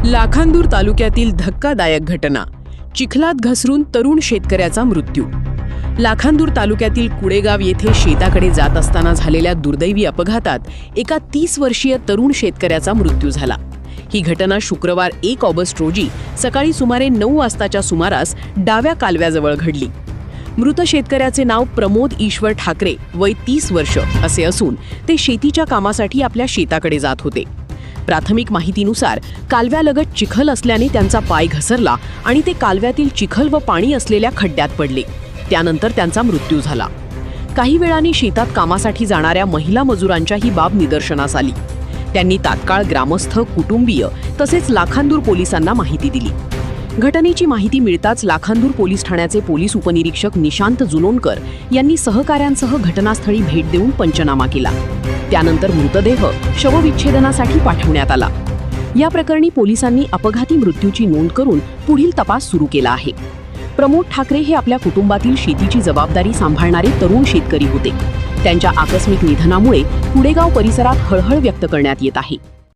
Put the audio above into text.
लाखांदूर तालुक्यातील धक्कादायक घटना. चिखलात घसरून तरुण शेतकऱ्याचा मृत्यू. लाखांदूर तालुक्यातील कुडेगाव येथे शेताकडे जात असताना झालेल्या दुर्दैवी अपघातात एका 30 वर्षीय तरुण शेतकऱ्याचा मृत्यू झाला. ही घटना शुक्रवार 1 ऑगस्ट रोजी सकाळी सुमारे 9 वाजताच्या सुमारास डाव्या कालव्याजवळ घडली. मृत शेतकऱ्याचे नाव प्रमोद ईश्वर ठाकरे, वय 30 वर्ष असे असून ते शेतीच्या कामासाठी आपल्या शेताकडे जात होते. प्राथमिक माहितीनुसार कालव्यालगत चिखल असल्याने त्यांचा पाय घसरला आणि ते कालव्यातील चिखल व पाणी असलेल्या खड्ड्यात पडले. त्यानंतर त्यांचा मृत्यू झाला. काही वेळाने शेतात कामासाठी जाणाऱ्या महिला मजुरांच्या ही बाब निदर्शनास आली. त्यांनी तात्काळ ग्रामस्थ, कुटुंबीय तसेच लाखांदूर पोलिसांना माहिती दिली. घटनेची माहिती मिळताच लाखांदूर पोलीस ठाण्याचे पोलीस उपनिरीक्षक निशांत जुनोणकर यांनी सहकाऱ्यांसह घटनास्थळी भेट देऊन पंचनामा केला. त्यानंतर मृतदेह शवविच्छेदनासाठी पाठवण्यात आला. या प्रकरणी पोलिसांनी अपघाती मृत्यूची नोंद करून पुढील तपास सुरू केला आहे. प्रमोद ठाकरे हे आपल्या कुटुंबातील शेतीची जबाबदारी सांभाळणारे तरुण शेतकरी होते. त्यांच्या आकस्मिक निधनामुळे कुडेगाव परिसरात हळहळ व्यक्त करण्यात येत आहे.